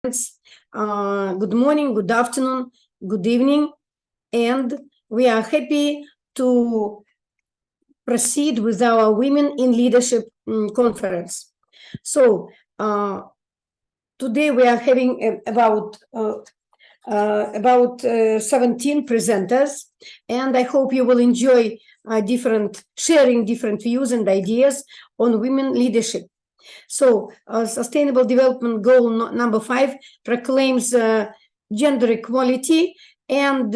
Good morning, good afternoon, good evening, and we are happy to proceed with our Women in Leadership conference. So today we are having about 17 presenters, and I hope you will enjoy sharing different views and ideas on women leadership. So Sustainable Development Goal number 5 proclaims gender equality and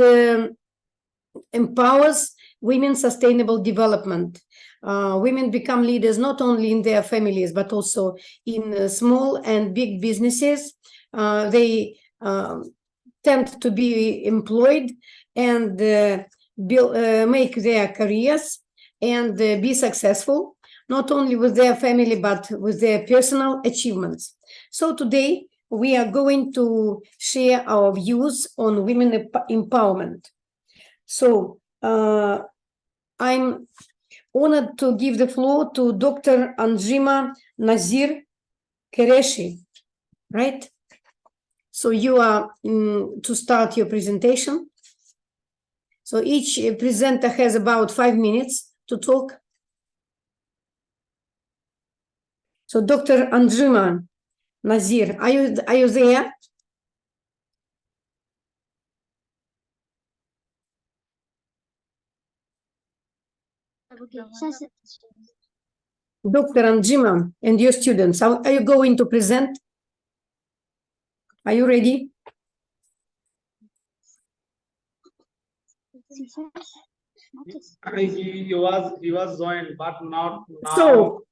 empowers women's sustainable development. Women become leaders not only in their families, but also in small and big businesses. They tend to be employed and make their careers and be successful, not only with their family, but with their personal achievements. So today we are going to share our views on women empowerment. So I'm honored to give the floor to Dr. Anjima Nazir Kereshi, right? So you are to start your presentation. So each presenter has about 5 minutes to talk. So Dr. Anjima Nazir, are you there? Dr. Anjima and your students, how are you going to present? Are you ready? He was joined, but not now. So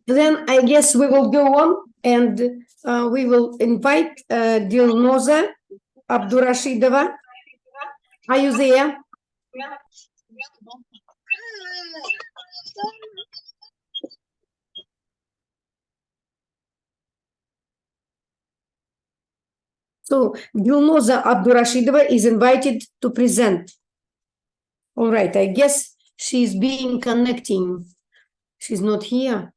then I guess we will go on and we will invite Dilnoza Abdurashidova. Are you there? So Dilnoza Abdurashidova is invited to present. All right, I guess she's being connecting. She's not here,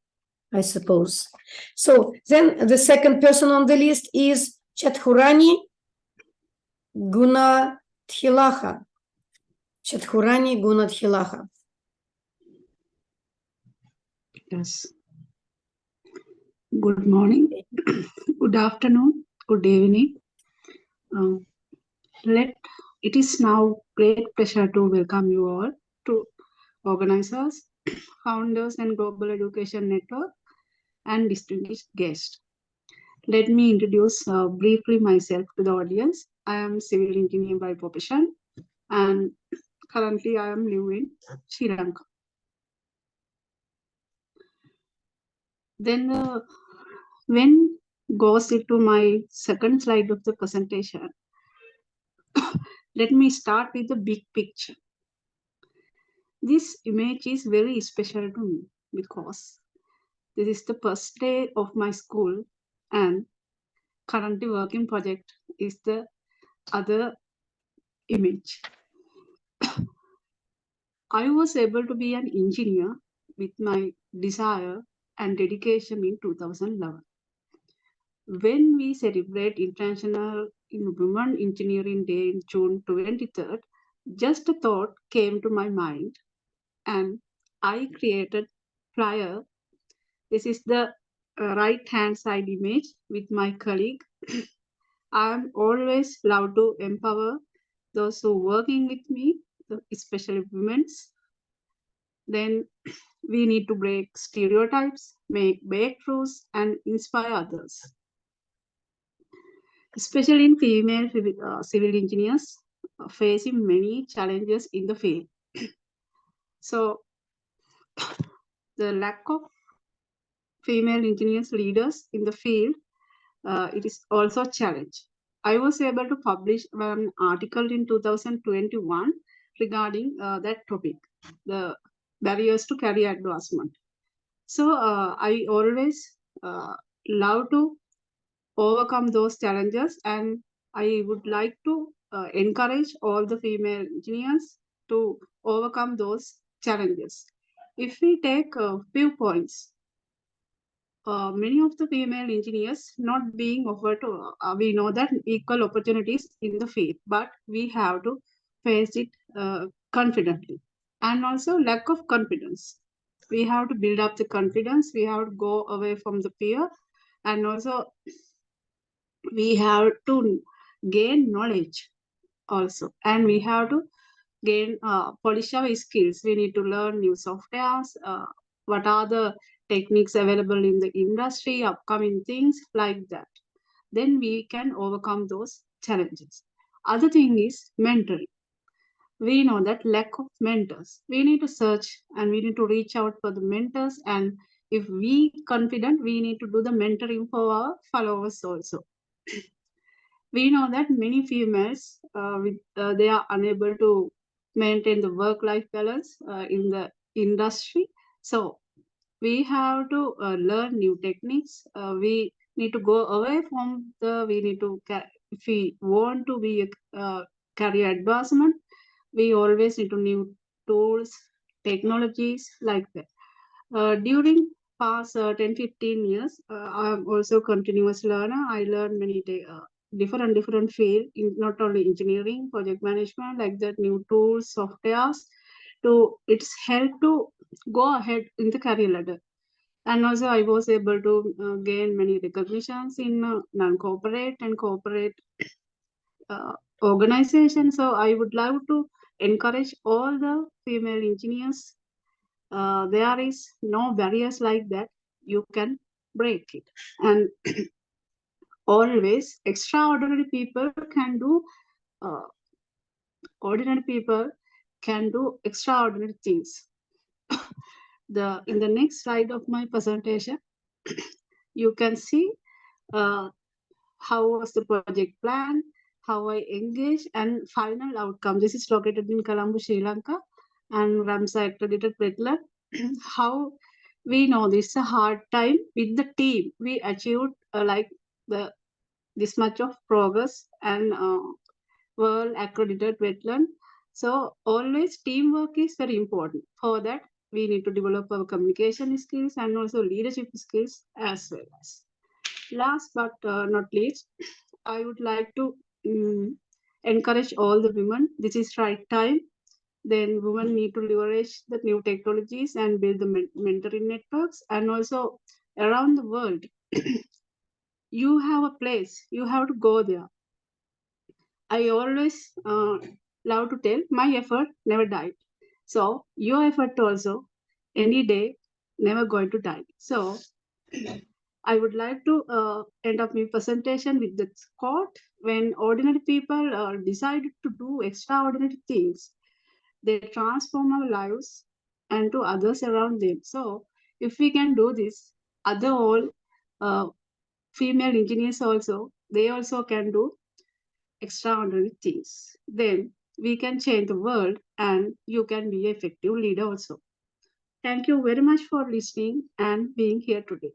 I suppose. So then the second person on the list is Chatkhurani Gunathilaha. Chatkhurani Gunathilaha. Yes. Good morning, good afternoon, good evening. It is now great pleasure to welcome you all to organizers, founders and Global Education Network and distinguished guests. Let me introduce briefly myself to the audience. I am civil engineer by profession and currently I am living in Sri Lanka. Then when goes into my second slide of the presentation, let me start with the big picture. This image is very special to me because this is the first day of my school and currently working project is the other image. I was able to be an engineer with my desire and dedication in 2011. When we celebrate International Women Engineering Day in June 23rd, just a thought came to my mind and I created flyer. This is the right hand side image with my colleague. I am always love to empower those who are working with me, especially women. Then we need to break stereotypes, make breakthroughs, and inspire others. Especially in female civil engineers facing many challenges in the field. So the lack of female engineers leaders in the field, it is also a challenge. I was able to publish an article in 2021 regarding that topic, the barriers to career advancement. So I always love to overcome those challenges, and I would like to encourage all the female engineers to overcome those challenges. If we take a few points, many of the female engineers not being offered to, we know that equal opportunities in the field, but we have to face it confidently. And also lack of confidence. We have to build up the confidence. We have to go away from the fear, and also we have to gain knowledge also, and we have to gain polish our skills. We need to learn new softwares, what are the techniques available in the industry, upcoming things like that. Then we can overcome those challenges. Other thing is mentoring. We know that lack of mentors. We need to search and we need to reach out for the mentors, and if we confident, we need to do the mentoring for our followers also. We know that many females they are unable to maintain the work-life balance in the industry. So we have to learn new techniques. We need to go away from the. We need to if we want to be a career advancement, we always need to new tools, technologies like that. During past 10-15 years, I am also continuous learner. I learn many different field, in not only engineering, project management, like that, new tools, softwares. To it's help to go ahead in the career ladder. And also, I was able to gain many recognitions in non-corporate and corporate organizations. So I would like to encourage all the female engineers. There is no barriers like that. You can break it. And always extraordinary people can do ordinary people can do extraordinary things. In the next slide of my presentation, you can see how was the project plan, how I engage, and final outcome. This is located in Colombo, Sri Lanka, and Ramsar accredited wetland. How we know this is a hard time with the team. We achieved like this much of progress and world accredited wetland. So always teamwork is very important. For that, we need to develop our communication skills and also leadership skills as well as. Last but not least, I would like to encourage all the women. This is right time. Then women need to leverage the new technologies and build the mentoring networks, and also around the world. You have a place. You have to go there. I always love to tell my effort never died. So your effort also any day never going to die. So I would like to end up my presentation with this quote: when ordinary people decide to do extraordinary things, they transform our lives and to others around them. So if we can do this, other all female engineers also, they also can do extraordinary things. Then we can change the world and you can be an effective leader also. Thank you very much for listening and being here today.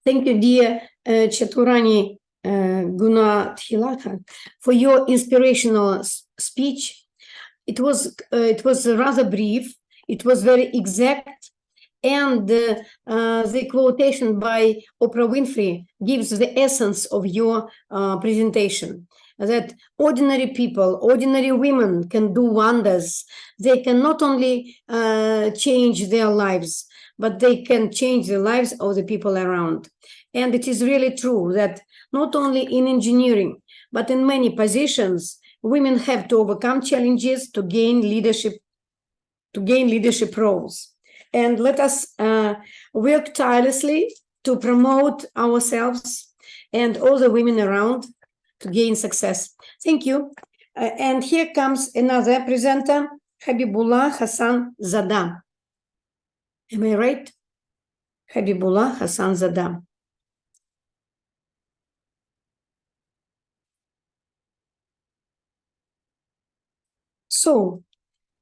Thank you, dear Chaturani Gunathilaka, for your inspirational speech. It was rather brief. It was very exact, and the quotation by Oprah Winfrey gives the essence of your presentation. That ordinary people, ordinary women can do wonders. They can not only change their lives, but they can change the lives of the people around. And it is really true that not only in engineering, but in many positions, women have to overcome challenges to gain leadership roles. And let us work tirelessly to promote ourselves and all the women around to gain success. Thank you. And here comes another presenter, Habibullah Hassan Zada. Am I right? Habibullah Hassan Zada. So,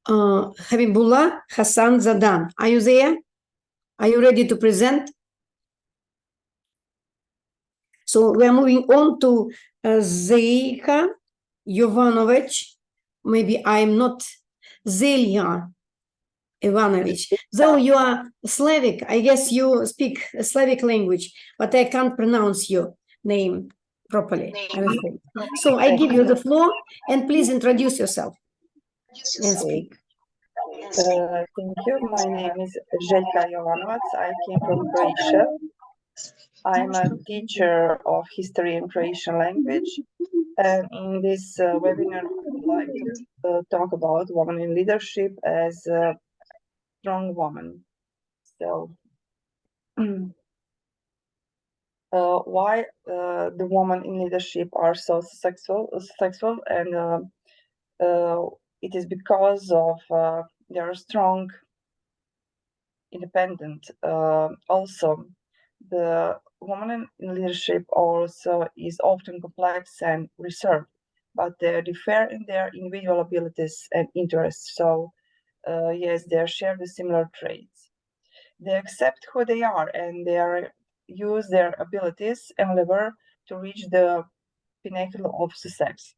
Habibullah Hassan Zada, are you there? Are you ready to present? So we are moving on to Zeika Jovanovic. Maybe I'm not Zelia Ivanovich. Though you are Slavic, I guess you speak a Slavic language, but I can't pronounce your name properly, I'm afraid. So I give you the floor, and please introduce yourself and speak. Thank you. My name is Željka Jovanovac. I came from Croatia. I'm a teacher of history and Croatian language. And in this webinar, I would like to talk about women in leadership as a strong woman. So, why the women in leadership are so successful, and it is because of their strong, independent. Also, the woman in leadership also is often complex and reserved, but they differ in their individual abilities and interests. So, yes, they share the similar traits. They accept who they are, and they use their abilities and endeavor to reach the pinnacle of success.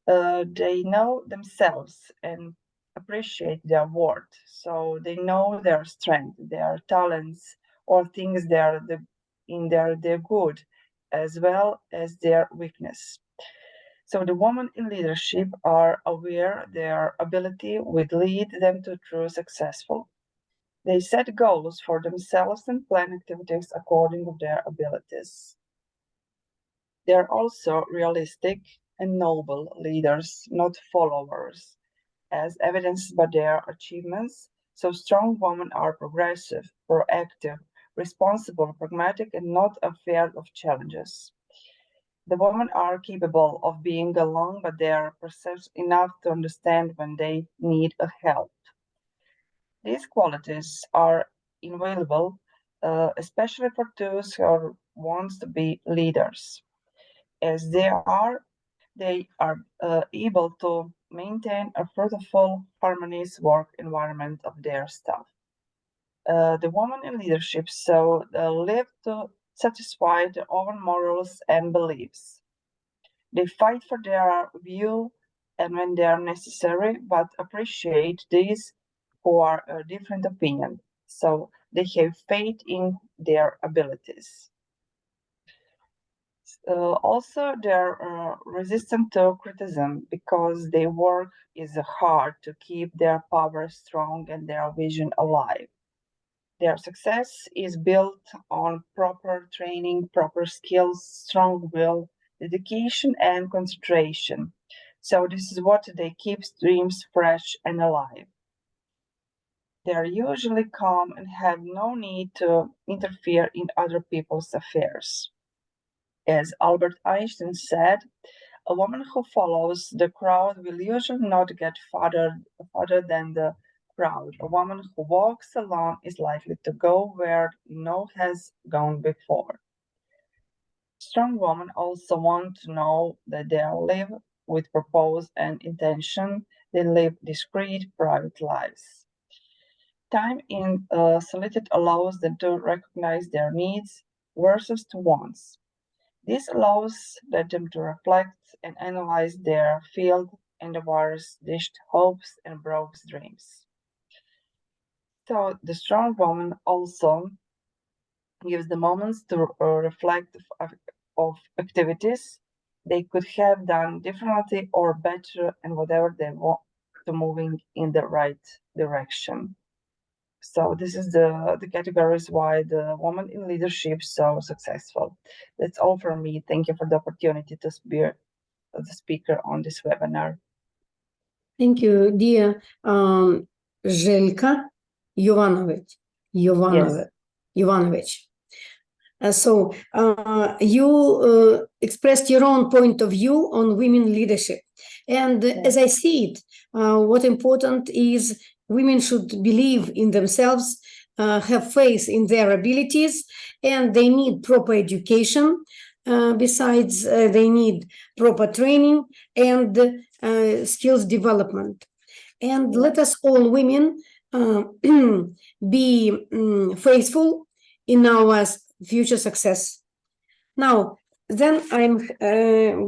They know themselves and appreciate their worth. So they know their strength, their talents, or things they're good, as well as their weakness. So the women in leadership are aware their ability will lead them to true successful. They set goals for themselves and plan activities according to their abilities. They are also realistic and noble leaders, not followers, as evidenced by their achievements. So strong women are progressive, proactive, responsible, pragmatic, and not afraid of challenges. The women are capable of being alone, but they are perceptive enough to understand when they need help. These qualities are invaluable, especially for those who want to be leaders, as they are able to maintain a fruitful, harmonious work environment of their staff. The women in leadership live to satisfy their own morals and beliefs. They fight for their view and when they are necessary, but appreciate these who are a different opinion. So they have faith in their abilities. Also, they're resistant to criticism because their work is hard to keep their power strong and their vision alive. Their success is built on proper training, proper skills, strong will, dedication, and concentration. So this is what they keep dreams fresh and alive. They are usually calm and have no need to interfere in other people's affairs. As Albert Einstein said, a woman who follows the crowd will usually not get farther than the crowd. A woman who walks alone is likely to go where no has gone before. Strong women also want to know that they live with purpose and intention. They live discreet, private lives. Time in solitude allows them to recognize their needs versus to wants. This allows them to reflect and analyze their field endeavors, dished hopes, and broke dreams. So the strong woman also gives the moments to reflect of activities they could have done differently or better, and whatever they want to moving in the right direction. So this is the categories why the woman in leadership so successful. That's all from me. Thank you for the opportunity to be the speaker on this webinar. Thank you, dear Željka Jovanovic. Jovanovic. So you expressed your own point of view on women leadership. And as I see it, what important is women should believe in themselves, have faith in their abilities, and they need proper education. Besides, they need proper training and skills development. And let us all women be faithful in our future success. Now, then I'm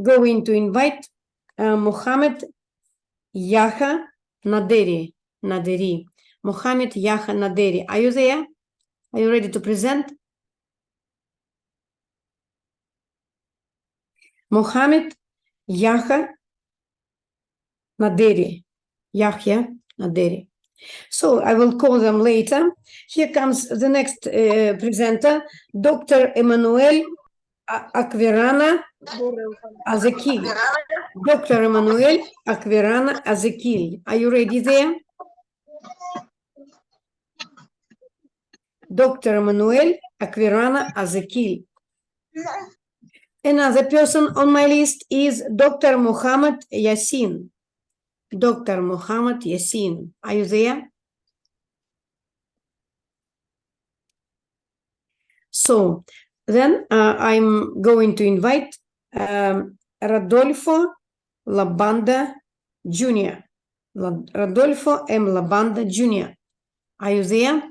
going to invite Mohammed Yaha Naderi. Naderi. Mohammed Yaha Naderi. Are you there? Are you ready to present? Mohammed Yaha Naderi. Yahya Naderi. So I will call them later. Here comes the next presenter, Dr. Emanuel Aquirana Azekil. Dr. Emanuel Aquirana Azekil. Are you ready there? Dr. Emanuel Aquirana Azekil. Another person on my list is Dr. Muhammad Yassin. Dr. Muhammad Yassin. Are you there? So then I'm going to invite Rodolfo Labanda Jr. Rodolfo M. Labanda Jr. Are you there?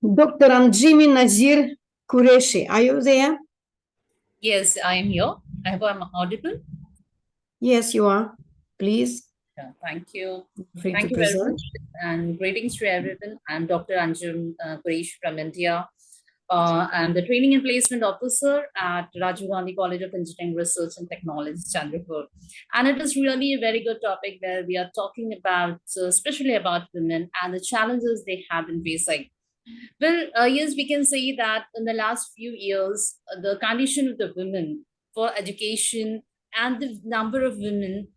Dr. Anjimi Nazir Qureshi, are you there? Yes, I am here. I hope I'm audible. Yes, you are. Please. Yeah, thank you. Free Thank to you very present. much. And greetings to everyone. I'm Dr. Anjum Qureshi from India. I'm the Training and Placement Officer at Rajiv Gandhi College of Engineering Research and Technology, Chandrapur. And it is really a very good topic where we are talking about, especially about women and the challenges they have been facing. Well, yes, we can say that in the last few years, the condition of the women for education and the number of women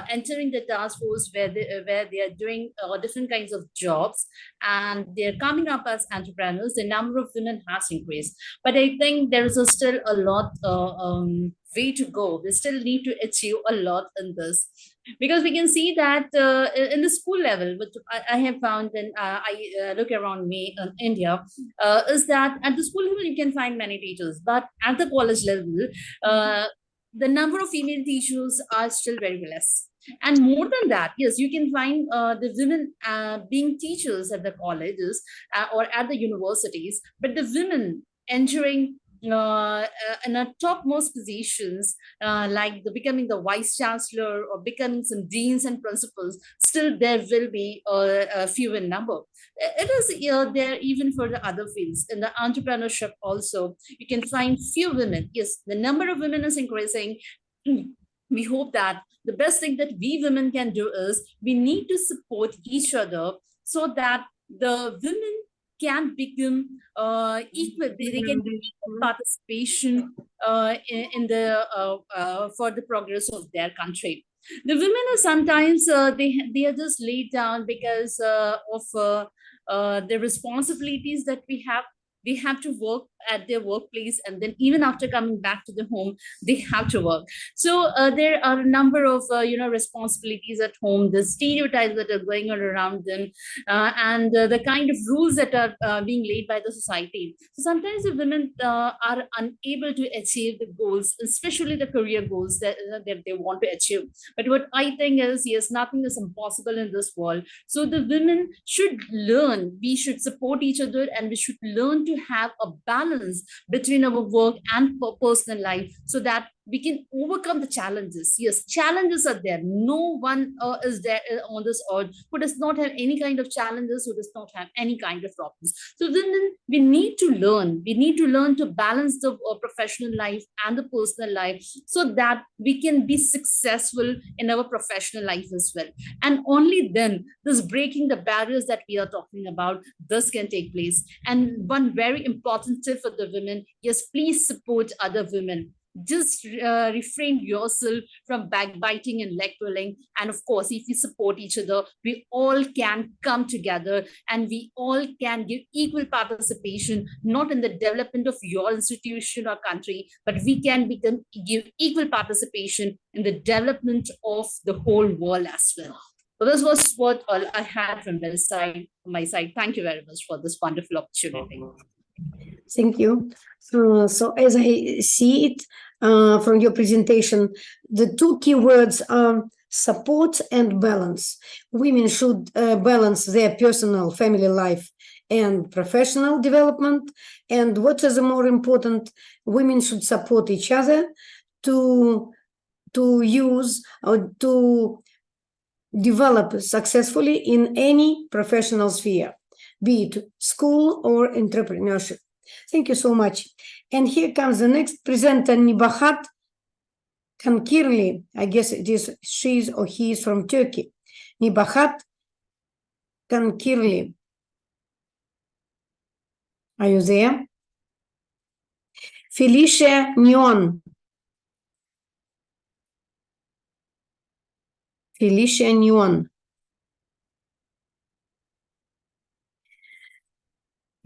entering the task force where they are doing different kinds of jobs and they're coming up as entrepreneurs, the number of women has increased. But I think there is still a lot way to go. We still need to achieve a lot in this, because we can see that in the school level, which I have found when I look around me in India, is that at the school level you can find many teachers, but at the college level, the number of female teachers are still very less. And more than that, yes, you can find the women being teachers at the colleges or at the universities, but the women entering in a topmost positions, like becoming the vice chancellor or becoming some deans and principals, still there will be a few in number. It is there even for the other fields. In the entrepreneurship also, you can find few women. Yes, the number of women is increasing. We hope that the best thing that we women can do is we need to support each other so that the women can become equal. They can equal participation in the for the progress of their country. The women are sometimes they are just laid down because of the responsibilities that we have. They have to work at their workplace, and then even after coming back to the home, they have to work. So there are a number of responsibilities at home, the stereotypes that are going on around them, and the kind of rules that are being laid by the society. So sometimes the women are unable to achieve the goals, especially the career goals that they want to achieve. But what I think is, yes, nothing is impossible in this world. So the women should learn, we should support each other, and we should learn to have a balance between our work and personal life, so that we can overcome the challenges. Yes, challenges are there. No one is there on this earth who does not have any kind of challenges, who does not have any kind of problems. So then we need to learn. We need to learn to balance the professional life and the personal life, so that we can be successful in our professional life as well. And only then this breaking the barriers that we are talking about, this can take place. And one very important tip for the women, yes, please support other women. Just refrain yourself from backbiting and leg pulling. And of course, if we support each other, we all can come together and we all can give equal participation, not in the development of your institution or country, but we can give equal participation in the development of the whole world as well. So this was what all I had from my side. Thank you very much for this wonderful opportunity. Thank you. So as I see it from your presentation, the two key words are support and balance. Women should balance their personal family life and professional development. And what is more important, women should support each other to to use or to develop successfully in any professional sphere, be it school or entrepreneurship. Thank you so much. And here comes the next presenter, Nibahat Kankirli. I guess it is she's or he is from Turkey. Nibahat Kankirli. Are you there? Felicia Nyon. Felicia Nyon.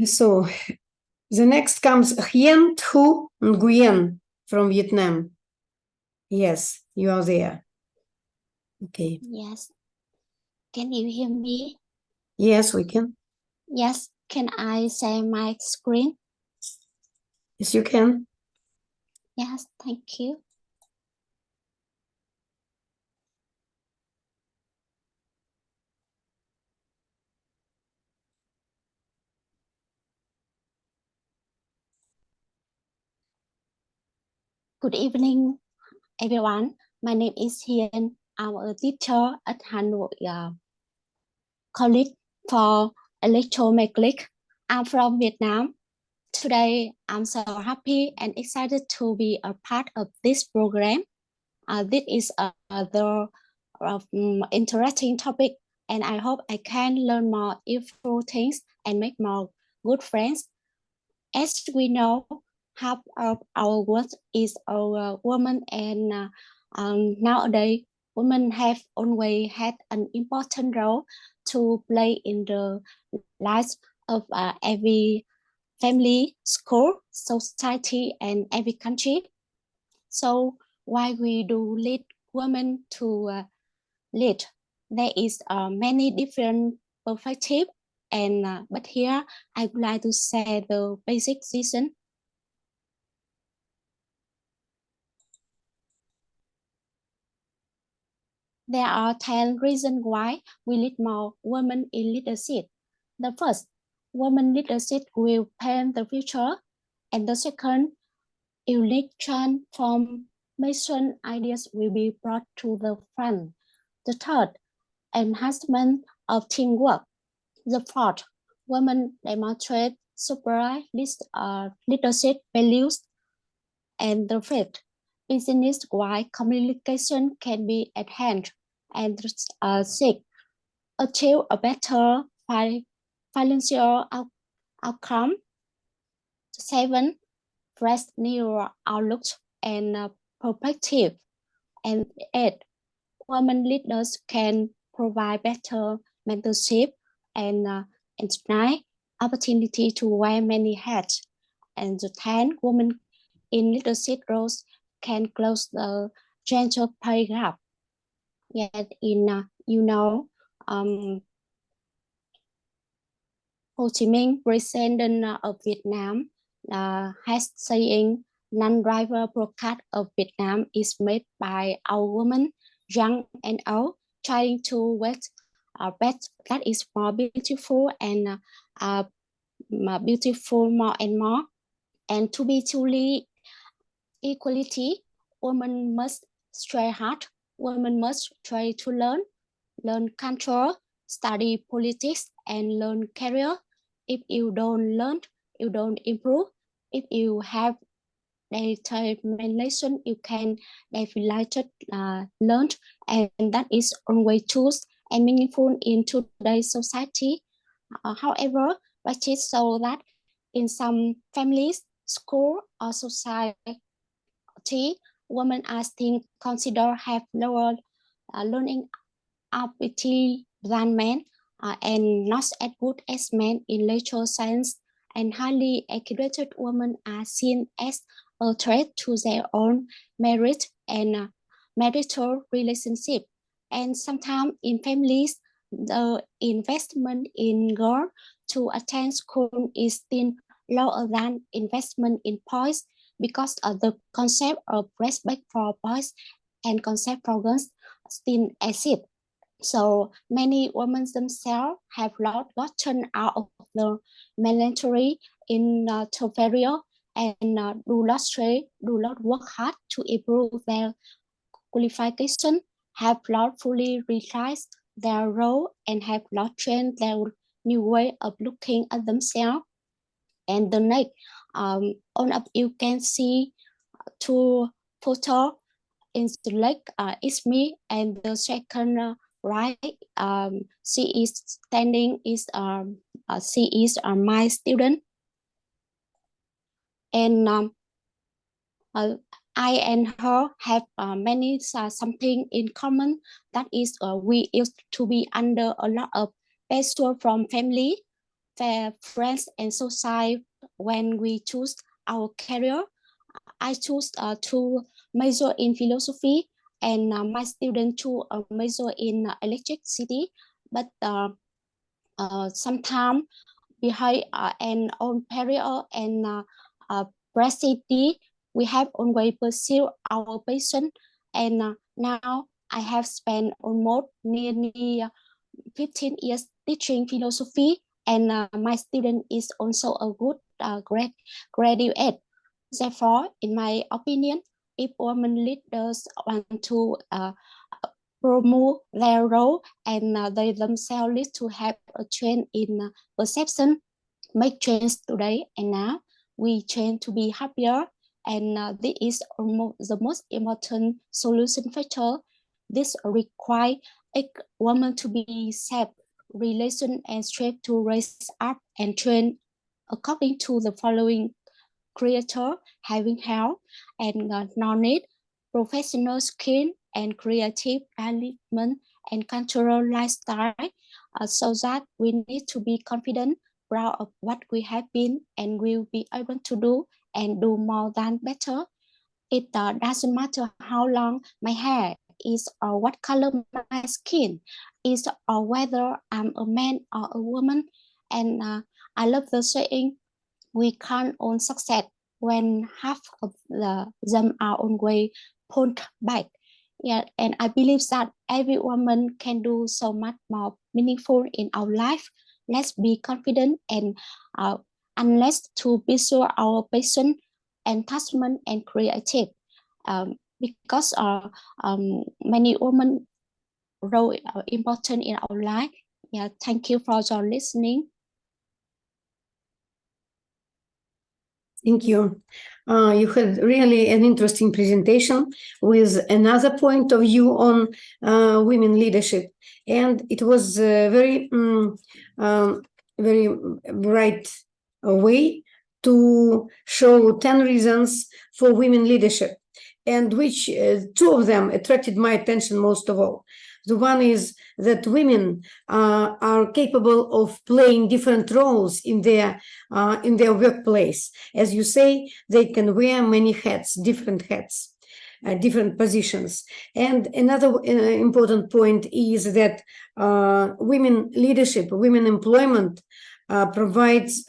So the next comes Hien Thu Nguyen from Vietnam. Yes, you are there. Okay. Yes. Can you hear me? Yes, we can. Yes. Can I share my screen? Yes, you can. Yes, thank you. Good evening, everyone. My name is Hien. I'm a teacher at Hanoi College for Electromechanics. I'm from Vietnam. Today, I'm so happy and excited to be a part of this program. This is the interesting topic, and I hope I can learn more useful things and make more good friends. As we know, half of our world is our women, and nowadays women have always had an important role to play in the lives of every family, school, society, and every country. So why we do lead women to lead? There is many different perspectives, and but here I would like to share the basic reason. There are 10 reasons why we need more women in leadership. The first, women leadership will paint the future, and the second, unique transformation ideas will be brought to the front. The third, enhancement of teamwork. The fourth, women demonstrate superior leadership values. And the fifth, business-wide communication can be enhanced. And sixth, achieve a better financial outcome. Seven, fresh new outlook and perspective. And eight, women leaders can provide better mentorship and nine, opportunity to wear many hats. And the 10, women in leadership roles can close the gender pay gap. Yet in Ho Chi Minh, President of Vietnam, has saying non-driver broadcast of Vietnam is made by our women, young and old, trying to wait best that is more beautiful and beautiful more and more. And to be truly equality, women must try hard. Women must try to learn control, study politics, and learn career. If you don't learn, you don't improve. If you have determination, you can definitely learn, and that is always true and meaningful in today's society. However, practice so that in some families, school, or society, women are still considered have lower learning ability than men and not as good as men in natural science, and highly educated women are seen as a threat to their own marriage and marital relationship. And sometimes in families, the investment in girls to attend school is still lower than investment in boys because of the concept of respect for boys and concept for girls still exist. So many women themselves have not gotten out of the military in the period and do not work hard to improve their qualification, have not fully realized their role, and have not trained their new way of looking at themselves. And the next, on up you can see two photo in the lake is me, and the second right, she is standing is she is my student, and I and her have many something in common. That is, we used to be under a lot of pressure from family, friends, and society when we choose our career. I choose to major in philosophy, and my student to major in electricity. But sometimes behind an own career and president, we have always pursued our passion. And now I have spent almost nearly 15 years teaching philosophy, and my student is also a good graduate. Therefore, in my opinion, if women leaders want to promote their role, and they themselves need to have a change in perception, make change today and now, we change to be happier, and this is almost the most important solution factor. This requires a woman to be safe, relation, and strength to raise up and train according to the following creator: having health and knowledge, professional skill, and creative development, and cultural lifestyle, so that we need to be confident, proud of what we have been, and will be able to do and do more than better. It doesn't matter how long my hair is, or what color my skin is, or whether I'm a man or a woman. And I love the saying, we can't own success when half of them are always pulled back. Yeah, and I believe that every woman can do so much more meaningful in our life. Let's be confident, and unless to pursue our passion, attachment, and creative. Because many women role important in our life. Yeah, thank you for your listening. Thank you. You had really an interesting presentation with another point of view on women leadership, and it was very bright way to show 10 reasons for women leadership, and which two of them attracted my attention most of all. The one is that women are capable of playing different roles in their workplace. As you say, they can wear many hats, different positions. And another important point is that women leadership, women employment allows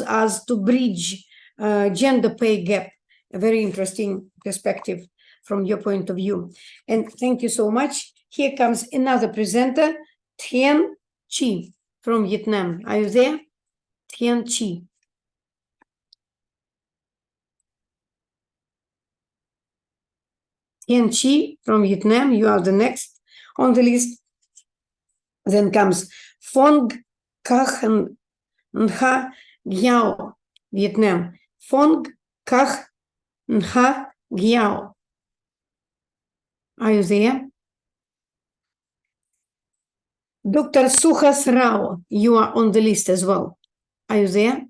us to bridge gender pay gap. A very interesting perspective from your point of view. And thank you so much. Here comes another presenter, Thien Chi from Vietnam. Are you there? Thien Chi. Thien Chi from Vietnam, you are the next on the list. Then comes Phong Cach Nha Giao, Vietnam. Phong Cach Nha Giao. Are you there? Dr. Suhas Rao, you are on the list as well. Are you there?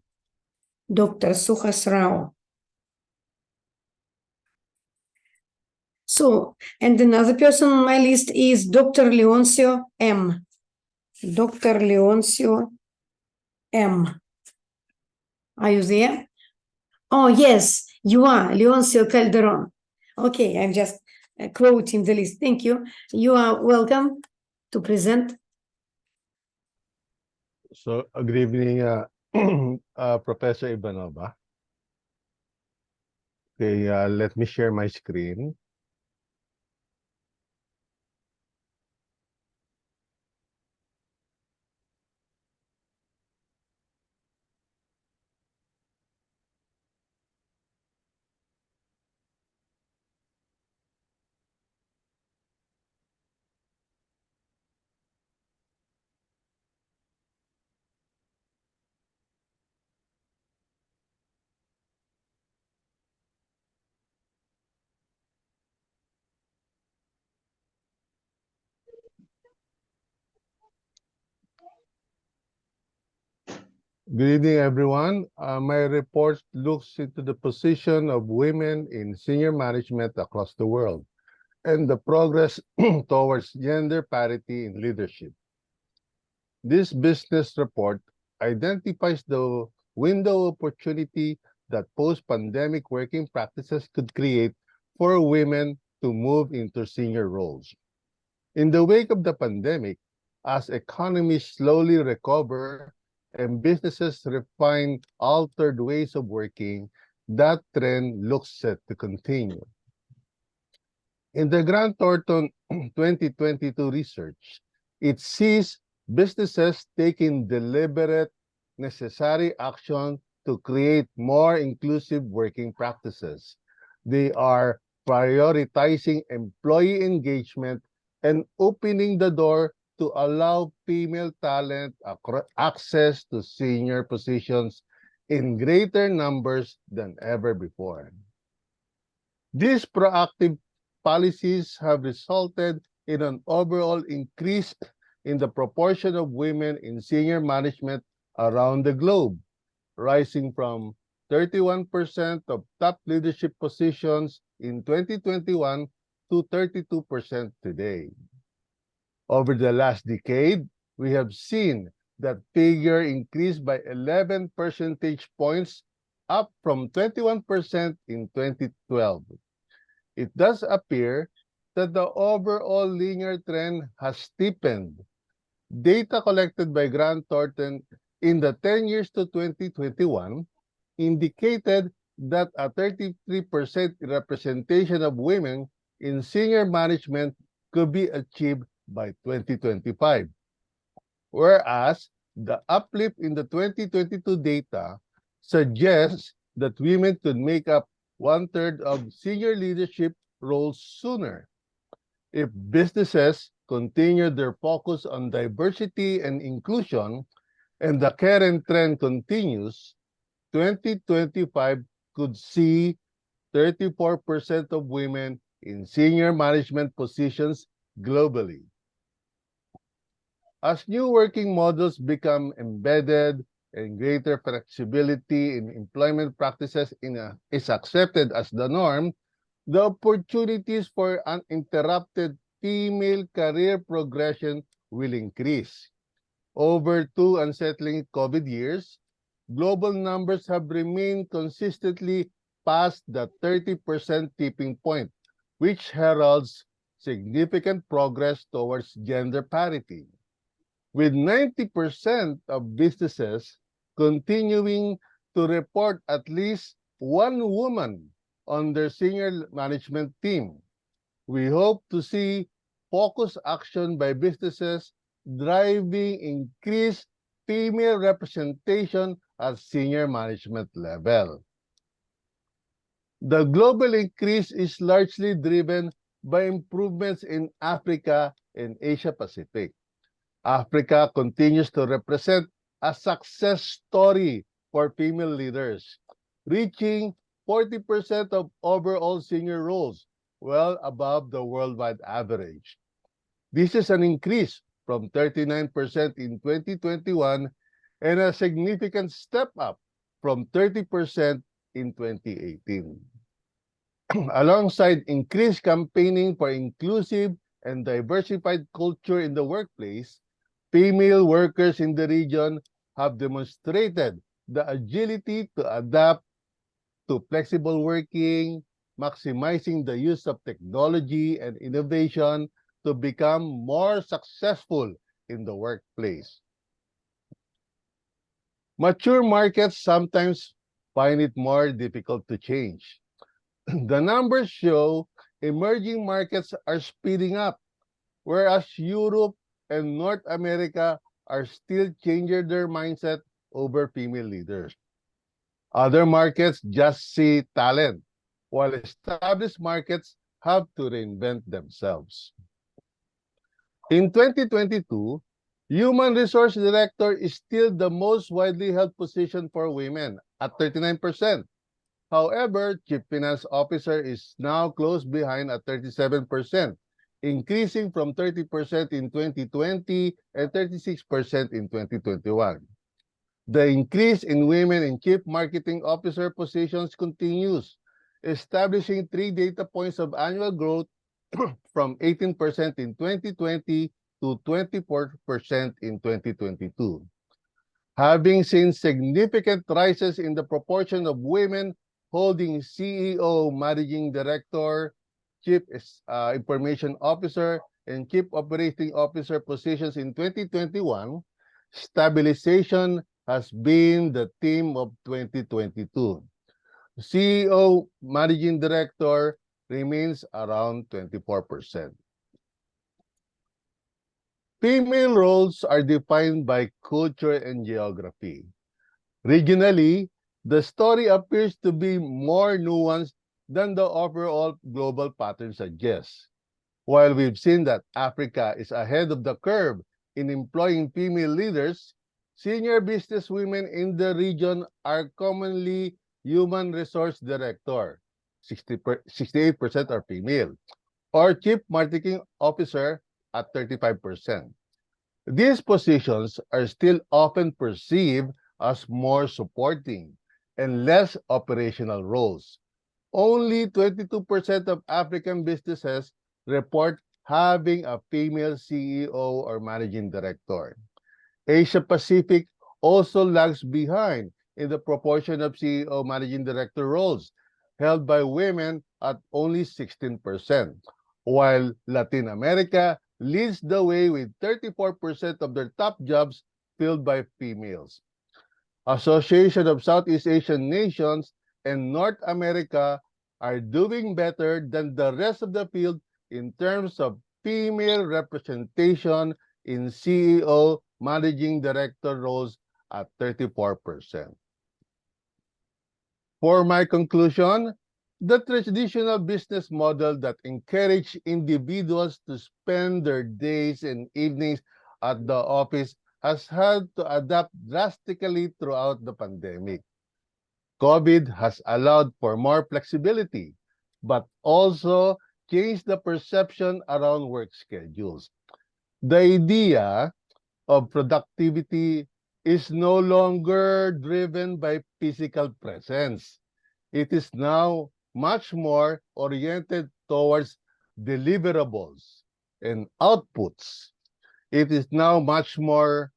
Dr. Suhas Rao. So, and another person on my list is Dr. Leoncio M. Dr. Leoncio M. Are you there? Oh, yes, you are, Leoncio Calderon. Okay, I'm just quoting the list. Thank you. You are welcome to present. So, good evening, Professor Ivanova. Okay, let me share my screen. Good evening, everyone. My report looks into the position of women in senior management across the world and the progress towards gender parity in leadership. This business report identifies the window of opportunity that post-pandemic working practices could create for women to move into senior roles. In the wake of the pandemic, as economies slowly recover and businesses refine altered ways of working, that trend looks set to continue. In the Grant Thornton 2022 research, it sees businesses taking deliberate, necessary action to create more inclusive working practices. They are prioritizing employee engagement and opening the door to allow female talent access to senior positions in greater numbers than ever before. These proactive policies have resulted in an overall increase in the proportion of women in senior management around the globe, rising from 31% of top leadership positions in 2021 to 32% today. Over the last decade, we have seen that figure increase by 11 percentage points, up from 21% in 2012. It does appear that the overall linear trend has steepened. Data collected by Grant Thornton in the 10 years to 2021 indicated that a 33% representation of women in senior management could be achieved by 2025. Whereas the uplift in the 2022 data suggests that women could make up 1/3 of senior leadership roles sooner. If businesses continue their focus on diversity and inclusion, and the current trend continues, 2025 could see 34% of women in senior management positions globally. As new working models become embedded and greater flexibility in employment practices is accepted as the norm, the opportunities for uninterrupted female career progression will increase. Over 2 unsettling COVID years, global numbers have remained consistently past the 30% tipping point, which heralds significant progress towards gender parity. With 90% of businesses continuing to report at least one woman on their senior management team, we hope to see focused action by businesses driving increased female representation at senior management level. The global increase is largely driven by improvements in Africa and Asia Pacific. Africa continues to represent a success story for female leaders, reaching 40% of overall senior roles, well above the worldwide average. This is an increase from 39% in 2021 and a significant step up from 30% in 2018. Alongside increased campaigning for inclusive and diversified culture in the workplace, female workers in the region have demonstrated the agility to adapt to flexible working, maximizing the use of technology and innovation to become more successful in the workplace. Mature markets sometimes find it more difficult to change. The numbers show emerging markets are speeding up, whereas Europe and North America are still changing their mindset over female leaders. Other markets just see talent, while established markets have to reinvent themselves. In 2022, Human Resource Director is still the most widely held position for women at 39%. However, Chief Finance Officer is now close behind at 37%, increasing from 30% in 2020 and 36% in 2021. The increase in women in chief marketing officer positions continues, establishing 3 data points of annual growth from 18% in 2020 to 24% in 2022. Having seen significant rises in the proportion of women holding CEO, managing director, chief information officer, and chief operating officer positions in 2021, stabilization has been the theme of 2022. CEO, managing director remains around 24%. Female roles are defined by culture and geography. Regionally, the story appears to be more nuanced than the overall global pattern suggests. While we've seen that Africa is ahead of the curve in employing female leaders, senior business women in the region are commonly human resource director, 68% are female, or chief marketing officer at 35%. These positions are still often perceived as more supporting and less operational roles. Only 22% of African businesses report having a female CEO or managing director. Asia Pacific also lags behind in the proportion of CEO managing director roles held by women at only 16%, while Latin America leads the way with 34% of their top jobs filled by females. Association of Southeast Asian Nations and North America are doing better than the rest of the field in terms of female representation in CEO managing director roles at 34%. For my conclusion, the traditional business model that encouraged individuals to spend their days and evenings at the office has had to adapt drastically throughout the pandemic. COVID has allowed for more flexibility, but also changed the perception around work schedules. The idea of productivity is no longer driven by physical presence. It is now much more oriented towards deliverables and outputs. It is now much more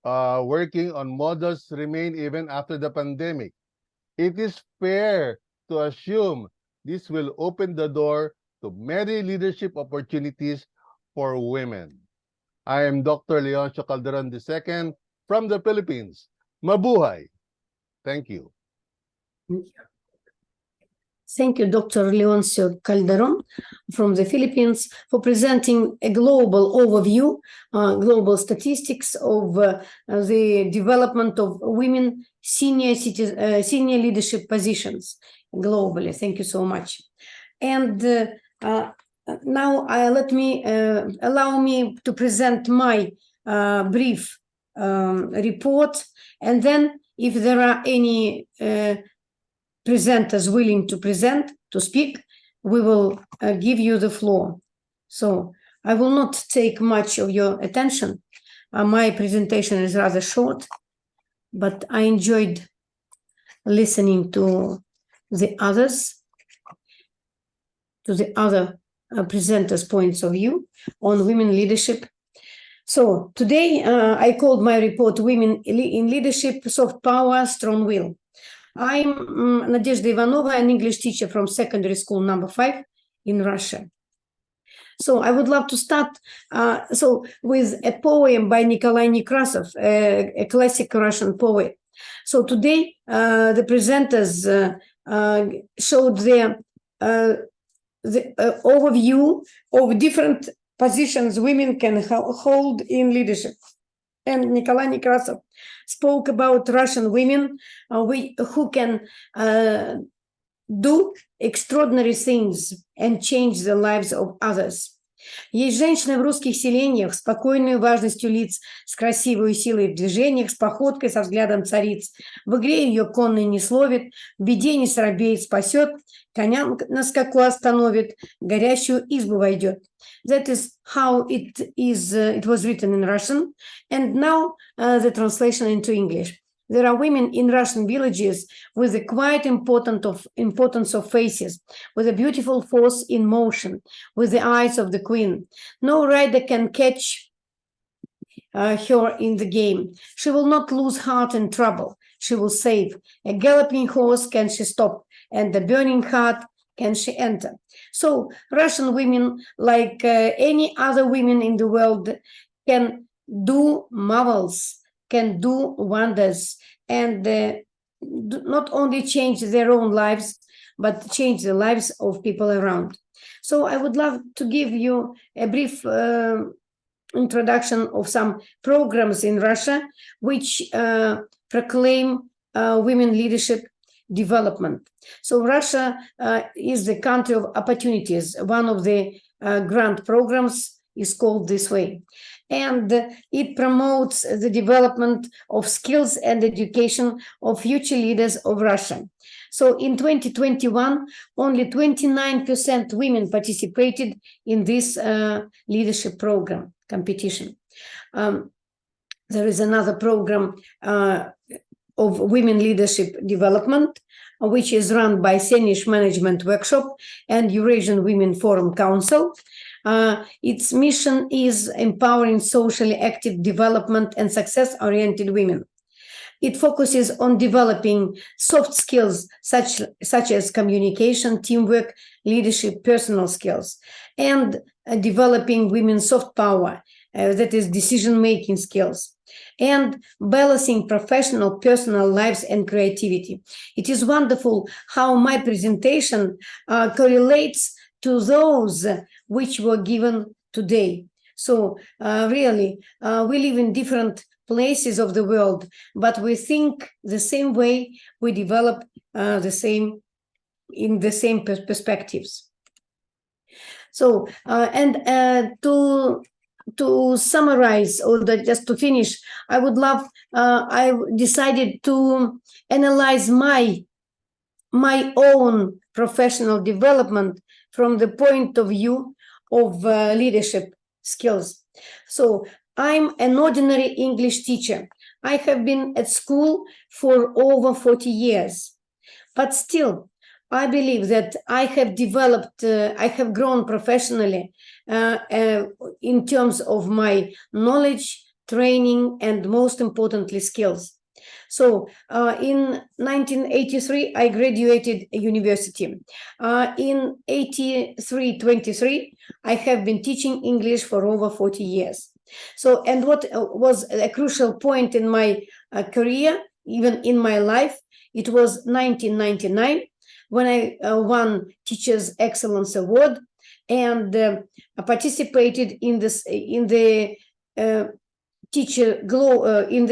working on models remain even after the pandemic. It is fair to assume this will open the door to many leadership opportunities for women. I am Dr. Leoncio Calderon II from the Philippines. Mabuhay! Thank you. Thank you, Dr. Leoncio Calderon from the Philippines for presenting a global overview, global statistics of the development of women senior leadership positions globally. Thank you so much. And now allow me to present my brief report, and then if there are any presenters willing to speak, we will give you the floor. So I will not take much of your attention. My presentation is rather short, but I enjoyed listening to the others, to the other presenters' points of view on women leadership. So today I called my report Women in Leadership, Soft Power, Strong Will. I'm Nadezhda Ivanova, an English teacher from secondary school number 5 in Russia. So I would love to start with a poem by Nikolai Nekrasov, a classic Russian poet. So today the presenters showed the overview of different positions women can hold in leadership. And Nikolai Nekrasov spoke about Russian women who can do extraordinary things and change the lives of others. Есть женщины в русских селениях с спокойной важностью лиц, с красивой силой в движениях, с походкой, со взглядом цариц. В игре ее конный не словит, в беде не срабеет, спасет, коня на скаку остановит, горящую избу войдет. That is how it was written in Russian, and now the translation into English. there are women in Russian villages with a quite importance of faces, with a beautiful force in motion, with the eyes of the queen. No rider can catch her in the game. She will not lose heart in trouble. She will save. A galloping horse can she stop, and a burning heart can she enter. So Russian women, like any other women in the world, can do marvels, can do wonders, and not only change their own lives, but change the lives of people around. So I would love to give you a brief introduction of some programs in Russia which proclaim women leadership development. So Russia is the country of opportunities. One of the grant programs is called this way. And it promotes the development of skills and education of future leaders of Russia. So in 2021, only 29% women participated in this leadership program competition. There is another program of women leadership development, which is run by Senish Management Workshop and Eurasian Women Forum Council. Its mission is empowering socially active development and success-oriented women. It focuses on developing soft skills such as communication, teamwork, leadership, personal skills, and developing women's soft power, that is decision-making skills, and balancing professional, personal lives and creativity. It is wonderful how my presentation correlates to those which were given today. So really, we live in different places of the world, but we think the same way, we develop in the same perspectives. So to summarize, or just to finish, I would love, I decided to analyze my own professional development from the point of view of leadership skills. So I'm an ordinary English teacher. I have been at school for over 40 years, but still, I believe that I have developed, I have grown professionally in terms of my knowledge, training, and most importantly, skills. So in 1983, I graduated university. In 1983-23, I have been teaching English for over 40 years. So, and what was a crucial point in my career, even in my life, it was 1999 when I won Teachers Excellence Award and participated in the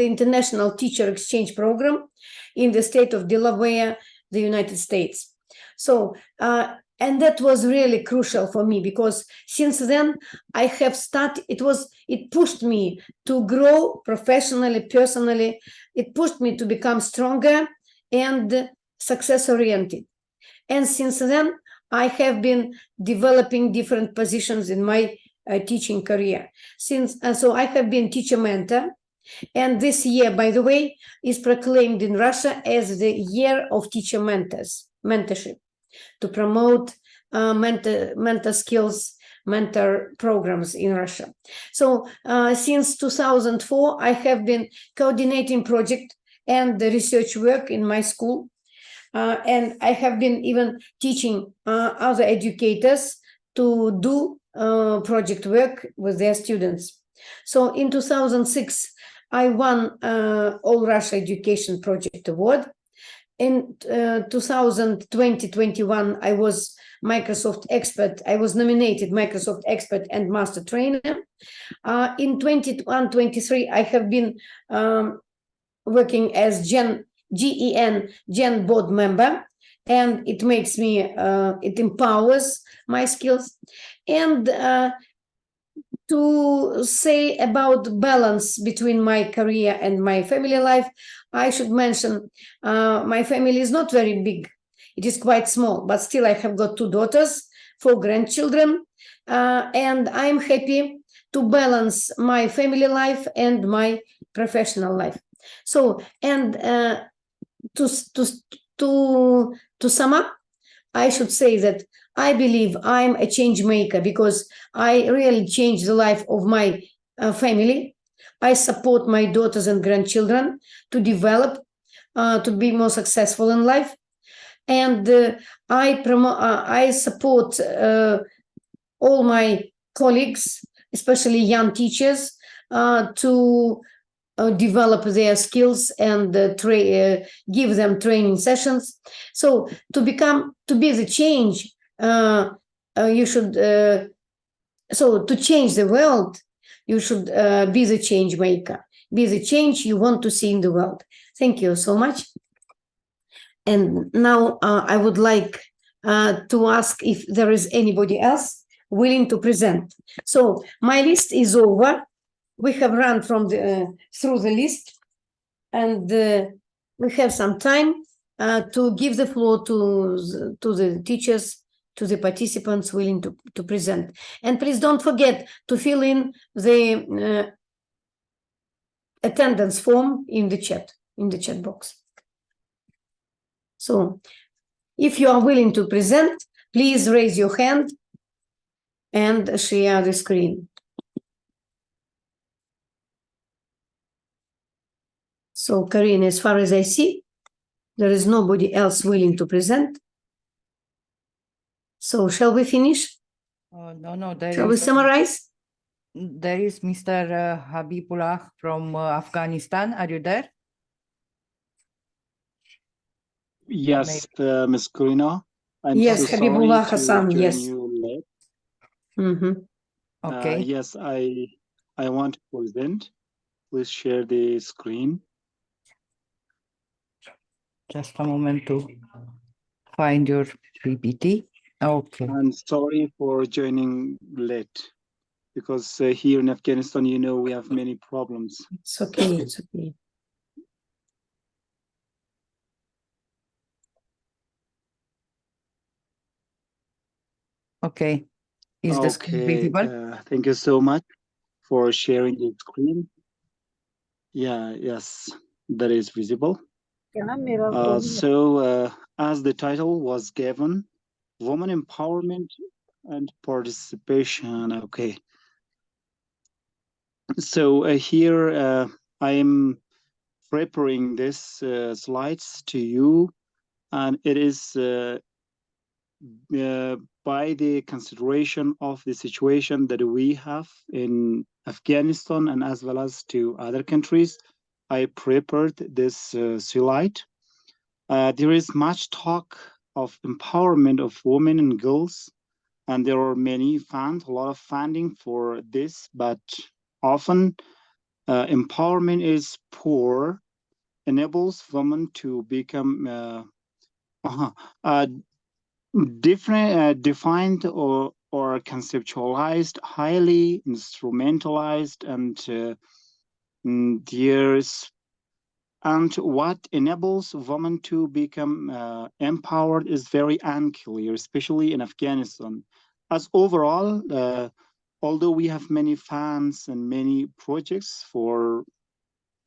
International Teacher Exchange Program in the state of Delaware, the United States. So, and that was really crucial for me because since then I have started, it pushed me to grow professionally, personally. It pushed me to become stronger and success-oriented. And since then, I have been developing different positions in my teaching career. So I have been teacher mentor, and this year, by the way, is proclaimed in Russia as the year of teacher mentorship, to promote mentor skills, mentor programs in Russia. So since 2004, I have been coordinating project and the research work in my school. And I have been even teaching other educators to do project work with their students. So in 2006, I won All Russia Education Project Award. In 2020-21, I was Microsoft expert. I was nominated Microsoft expert and master trainer. In 21-23, I have been working as GEN board member, and it makes me, it empowers my skills. And to say about balance between my career and my family life, I should mention my family is not very big. It is quite small, but still I have got 2 daughters, 4 grandchildren, and I'm happy to balance my family life and my professional life. So, and to sum up, I should say that I believe I'm a change maker because I really changed the life of my family. I support my daughters and grandchildren to develop, to be more successful in life, and I support all my colleagues, especially young teachers, to develop their skills and give them training sessions. So to be the change, you should. So to change the world, you should be the change maker. Be the change you want to see in the world. Thank you so much. And now I would like to ask if there is anybody else willing to present. So my list is over. We have run through the list, and we have some time to give the floor to the teachers, to the participants willing to present. And please don't forget to fill in the attendance form in the chat box. So if you are willing to present, please raise your hand and share the screen. So, Karine, as far as I see, there is nobody else willing to present. So, shall we finish? No, Shall we summarize? there is Mr. Habibullah from Afghanistan. Are you there? Yes, Ms. Karina. I'm Yes, so Habibullah sorry Hassan, to join yes. you late. Okay. Yes, I want to present. Please share the screen. Just a moment to find your PPT. Okay. I'm sorry for joining late because here in Afghanistan, you know, we have many problems. It's okay, it's okay. Okay. Is the screen visible? Thank you so much for sharing the screen. Yes, that is visible. As the title was given, women empowerment and participation. Okay. So here I am preparing this slides to you, and it is by the consideration of the situation that we have in Afghanistan and as well as to other countries. I prepared this slide. There is much talk of empowerment of women and girls, and there are a lot of funding for this, but often empowerment is poor, enables women to become defined or conceptualized, highly instrumentalized, and what enables women to become empowered is very unclear, especially in Afghanistan. As overall, although we have many funds and many projects for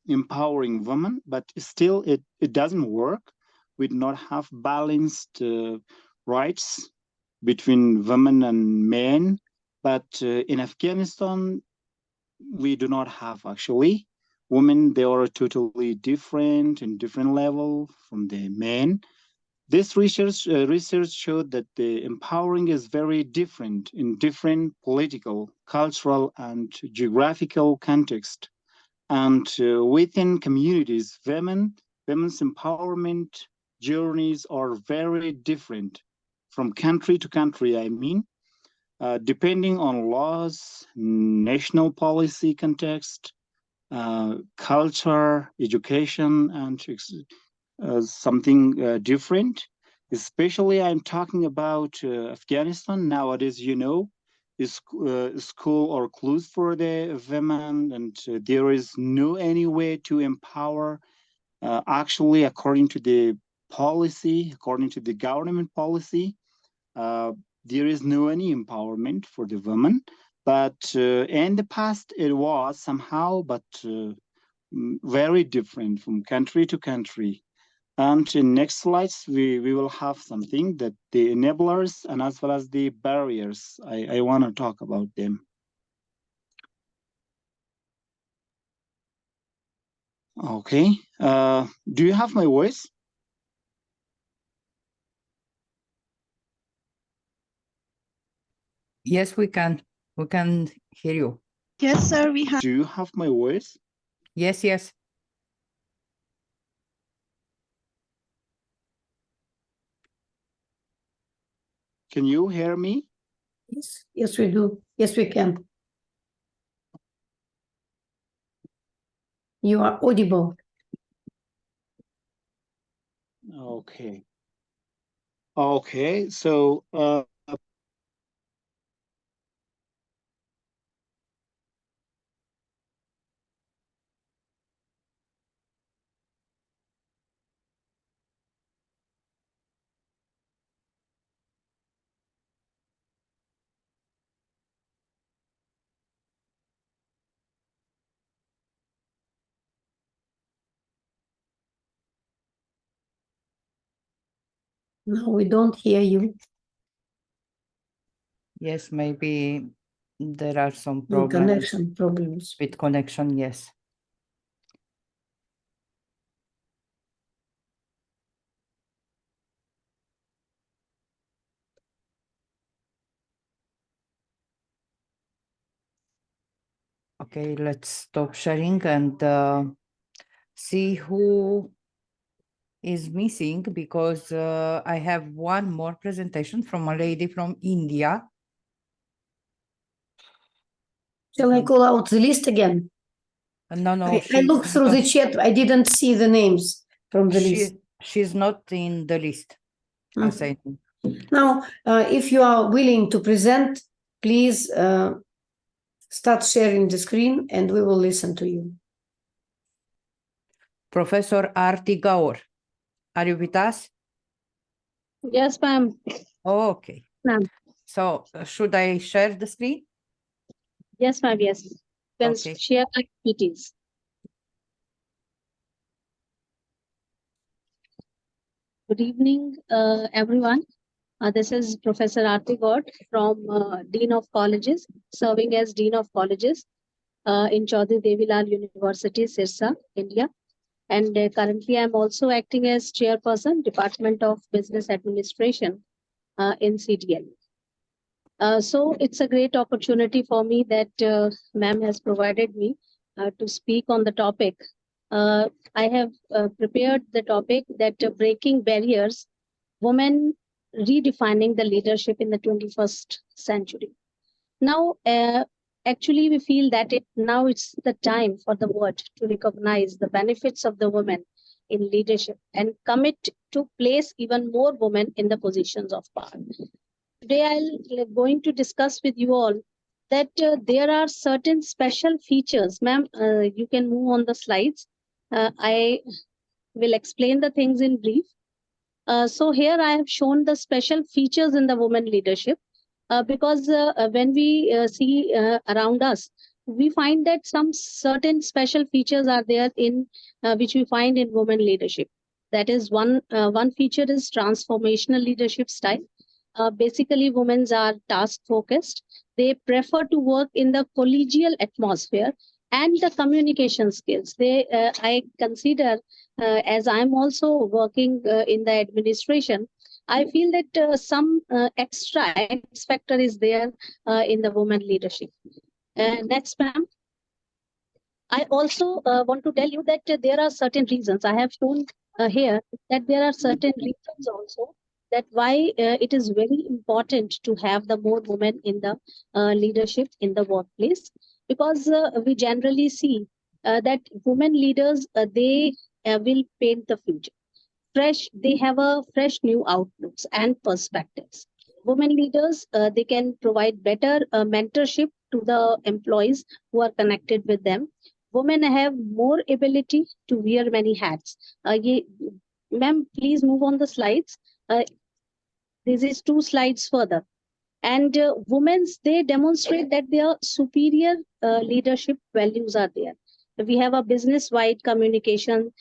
empowering women, but still it doesn't work. We do not have balanced rights between women and men. But in Afghanistan, we do not have actually. Women, they are totally different in different level from the men. This research showed that the empowering is very different in different political, cultural, and geographical context. And within communities, women's empowerment journeys are very different from country to country, I mean, depending on laws, national policy context, culture, education, and something different. Especially I'm talking about Afghanistan. Nowadays, you know, school are closed for the women, and there is no any way to empower. Actually, according to the policy, according to the government policy, there is no any empowerment for the women. But in the past, it was somehow, but very different from country to country. And in next slides, we will have something that the enablers and as well as the barriers. I want to talk about them. Okay. Do you have my voice? Yes, we can. We can hear you. Yes, sir, we have. Do you have my voice? Yes, yes. Can you hear me? Yes, yes, we do. Yes, we can. You are audible. Okay. Okay, so No, we don't hear you. Yes, maybe there are some The problems connection problems. with connection. Yes. Okay, let's stop sharing and see who is missing, because I have one more presentation from a lady from India. Shall I call out the list again? No, no, I looked through the chat. I didn't see the names from the list. She's not in the list. I say. Now, if you are willing to present, please start sharing the screen and we will listen to you. Professor Arti Gaur, are you with us? Yes, ma'am. Oh, okay. Ma'am. So should I share the screen? Yes, ma'am. Yes. You can Okay. share activities. Good evening, everyone. This is Professor Aarti Gaur from Dean of Colleges, serving as Dean of Colleges in Chaudhary Devilal University, Sirsa, India. And currently, I'm also acting as Chairperson, Department of Business Administration in CDL. So it's a great opportunity for me that ma'am has provided me to speak on the topic. I have prepared the topic that breaking barriers, women redefining the leadership in the 21st century. Now, actually, we feel that now it's the time for the world to recognize the benefits of the women in leadership and commit to place even more women in the positions of power. Today, I'm going to discuss with you all that there are certain special features. Ma'am, you can move on the slides. I will explain the things in brief. So here I have shown the special features in the women leadership because when we see around us, we find that some certain special features are there in which we find in women leadership. That is one feature is transformational leadership style. Basically, women are task focused. They prefer to work in the collegial atmosphere and the communication skills. I consider, as I'm also working in the administration, I feel that some extra X factor is there in the women leadership. Next, ma'am. I also want to tell you that there are certain reasons. I have shown here that there are certain reasons also that why it is very important to have the more women in the leadership in the workplace, because we generally see that women leaders, they will paint the future. They have a fresh new outlooks and perspectives. Women leaders, they can provide better mentorship to the employees who are connected with them. Women have more ability to wear many hats. Ma'am, please move on the slides. This is 2 slides further. And women, they demonstrate that their superior leadership values are there. we have a business-wide communication,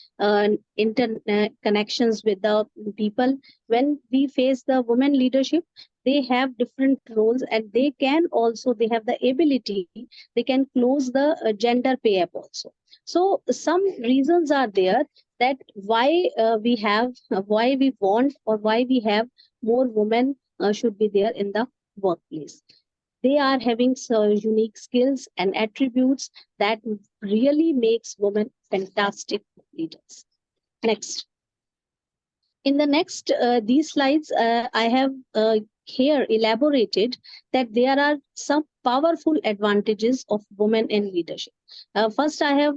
internet connections with the people. When we face the women leadership, they have different roles, and they have the ability, they can close the gender pay gap also. So some reasons are there that why why we want, or why we have more women should be there in the workplace. They are having unique skills and attributes that really makes women fantastic leaders. Next. In the next, these slides, I have here elaborated that there are some powerful advantages of women in leadership. First, I have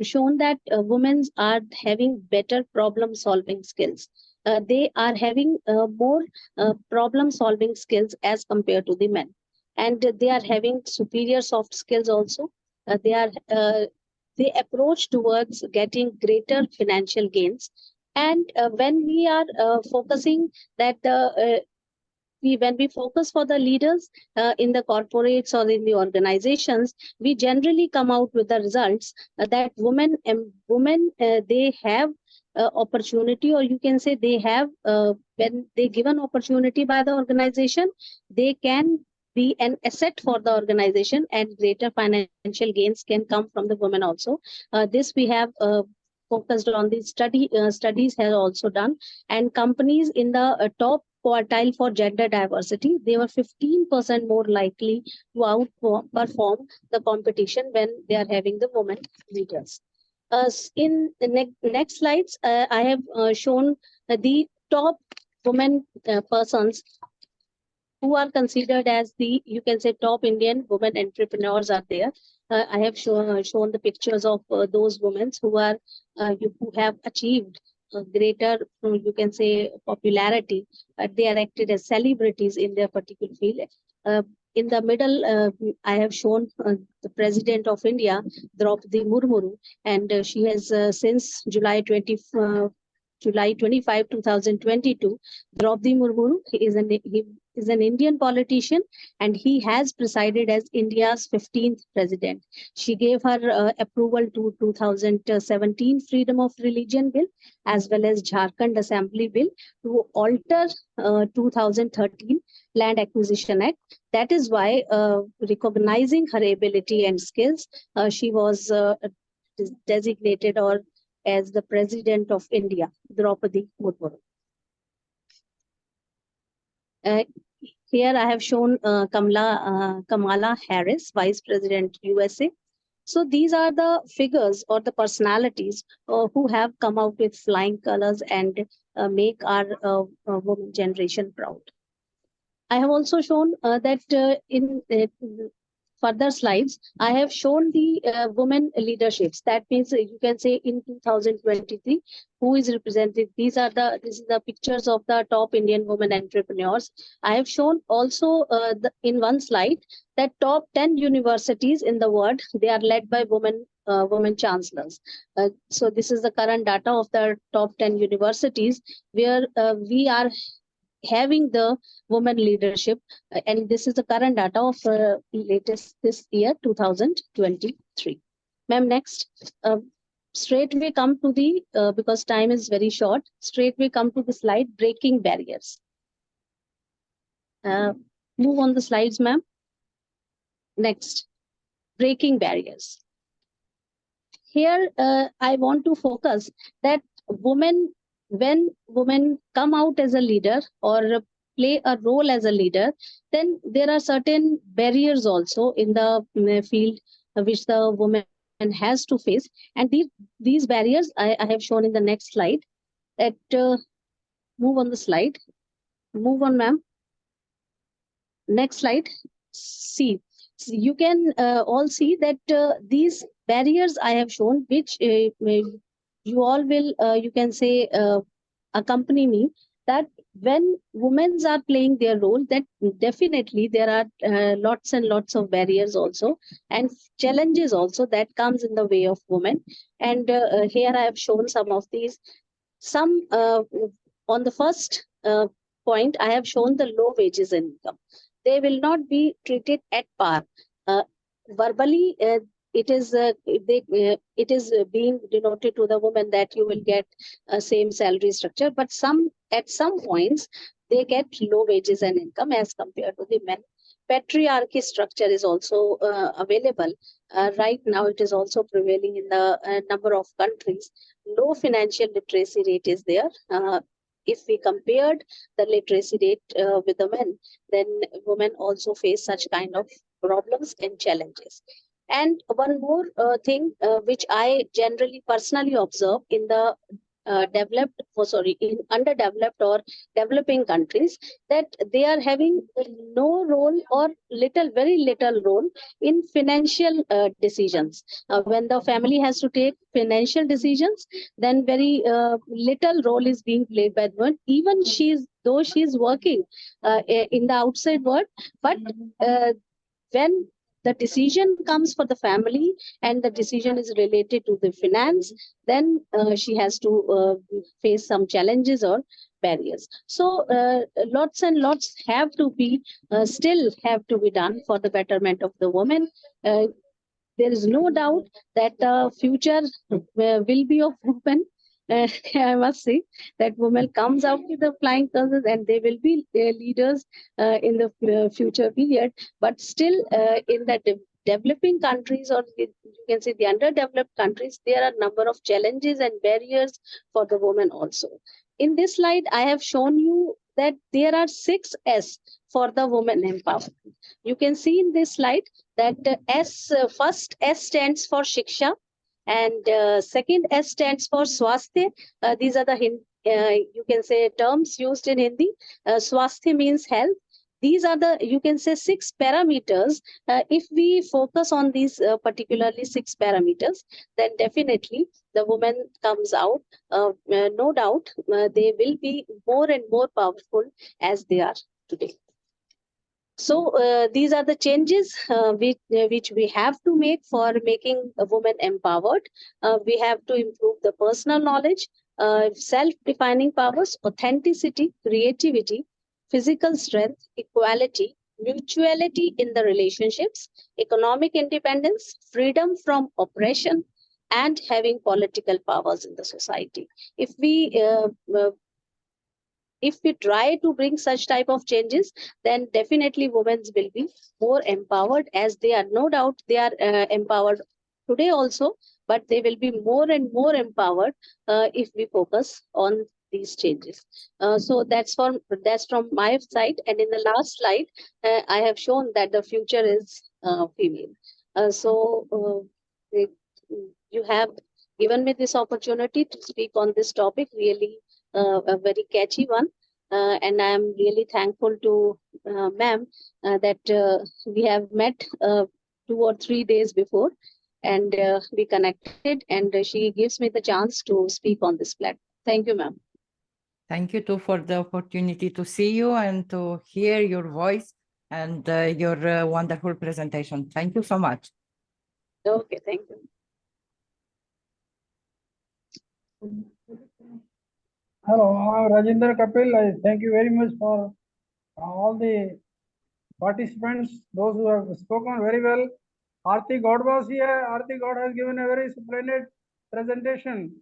shown that women are having better problem solving skills. They are having more problem solving skills as compared to the men. And they are having superior soft skills also. They approach towards getting greater financial gains. And when we are focusing that when we focus for the leaders in the corporates or in the organizations, we generally come out with the results that women they have opportunity, or you can say they have when they given opportunity by the organization, they can be an asset for the organization, and greater financial gains can come from the women also. This we have focused on. The studies have also done, and companies in the top quartile for gender diversity, they were 15% more likely to outperform the competition when they are having the women leaders. In the next slides, I have shown the top women persons who are considered as the, you can say, top Indian women entrepreneurs are there. I have shown the pictures of those women who have achieved greater, you can say, popularity. They are acted as celebrities in their particular field. In the middle, I have shown the President of India, Draupadi Murmu, and she has since July 25, 2022, Draupadi Murmu is an Indian politician, and he has presided as India's 15th president. She gave her approval to 2017 Freedom of Religion Bill, as well as Jharkhand Assembly Bill to alter 2013 Land Acquisition Act. That is why, recognizing her ability and skills, she was designated or as the President of India, Draupadi Murmu. Here I have shown Kamala Harris, Vice President USA. So these are the figures or the personalities who have come out with flying colors and make our women generation proud. I have also shown that in further slides, I have shown the women leaderships. That means you can say in 2023, who is represented. This is the pictures of the top Indian women entrepreneurs. I have shown also in one slide that top 10 universities in the world, they are led by women chancellors. So this is the current data of the top 10 universities where we are having the women leadership, and this is the current data of latest this year 2023. Ma'am, next. Straight we come to the because time is very short, straight we come to the slide breaking barriers. Move on the slides, ma'am. Next, breaking barriers. Here I want to focus that when women come out as a leader or play a role as a leader, then there are certain barriers also in the field which the woman has to face. And these barriers I have shown in the next slide. That move on the slide. Move on, ma'am. Next slide. See, you can all see that these barriers I have shown, which you all will, you can say, accompany me, that when women are playing their role, that definitely there are lots and lots of barriers also and challenges also that comes in the way of women. And here I have shown some of these. Some on the first point, I have shown the low wages income. They will not be treated at par. Verbally, it is being denoted to the woman that you will get a same salary structure, but at some points they get low wages and income as compared to the men. Patriarchy structure is also available. Right now, it is also prevailing in the number of countries. Low financial literacy rate is there. If we compared the literacy rate with the men, then women also face such kind of problems and challenges. And one more thing which I generally personally observe in the in underdeveloped or developing countries, that they are having no role or very little role in financial decisions. When the family has to take financial decisions, then very little role is being played by the woman. Even though she's working in the outside world, but when the decision comes for the family and the decision is related to the finance, then she has to face some challenges or barriers. So lots and lots have to be still have to be done for the betterment of the woman. There is no doubt that the future will be of women. I must say that women comes out with the flying colors and they will be leaders in the future period. But still, in the developing countries, or you can say the underdeveloped countries, there are a number of challenges and barriers for the women also. In this slide, I have shown you that there are 6 S for the women empowerment. You can see in this slide that first S stands for Shiksha, and second S stands for Swasthya. These are the you can say terms used in Hindi. Swasthya means health. These are the, you can say, 6 parameters. If we focus on these particularly 6 parameters, then definitely the woman comes out. No doubt, they will be more and more powerful as they are today. So these are the changes which we have to make for making a woman empowered. We have to improve the personal knowledge, self-defining powers, authenticity, creativity, physical strength, equality, mutuality in the relationships, economic independence, freedom from oppression, and having political powers in the society. If we try to bring such type of changes, then definitely women will be more empowered, as they are, no doubt they are empowered today also, but they will be more and more empowered if we focus on these changes. So that's from my side. And in the last slide, I have shown that the future is female. You have given me this opportunity to speak on this topic, really a very catchy one. And I am really thankful to ma'am that we have met 2 or 3 days before, and we connected, and she gives me the chance to speak on this platform. Thank you, ma'am. Thank you too for the opportunity to see you and to hear your voice and your wonderful presentation. Thank you so much. Okay, thank you. Hello, I'm Rajinder Kapil. I thank you very much for all the participants, those who have spoken very well. Aarti God was here. Aarti God has given a very splendid presentation.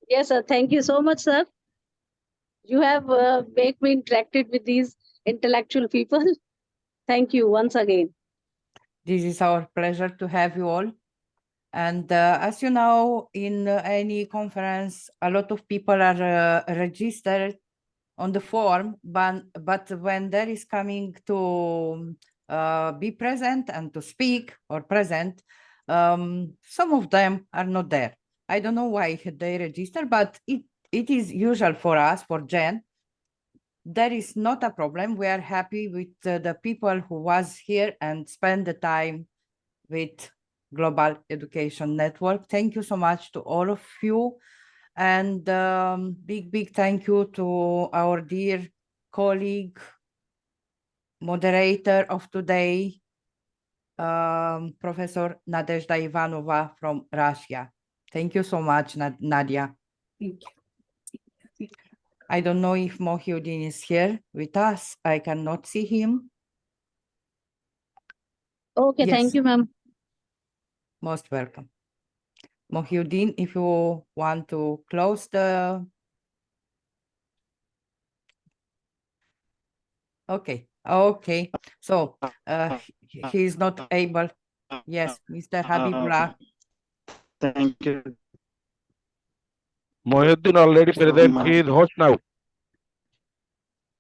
Yes, sir. Thank you so much, sir. You have made me interacted with these intellectual people. Thank you once again. This is our pleasure to have you all. And as you know, in any conference, a lot of people are registered on the form, but when there is coming to be present and to speak or present, some of them are not there. I don't know why they register, but it is usual for us, for Jen. There is not a problem. We are happy with the people who was here and spend the time with Global Education Network. Thank you so much to all of you. And big thank you to our dear colleague, moderator of today, Professor Nadezhda Ivanova from Russia. Thank you so much, Nadia. Thank you. I don't know if Mohyuddin is here with us. I cannot see him. Okay, Yes. thank you, ma'am. Most welcome. Mohyuddin, if you want to close the... Okay, okay. So he is not able. Yes, Mr. Habibullah. Thank you Mohyuddin already so present. much. He is host now.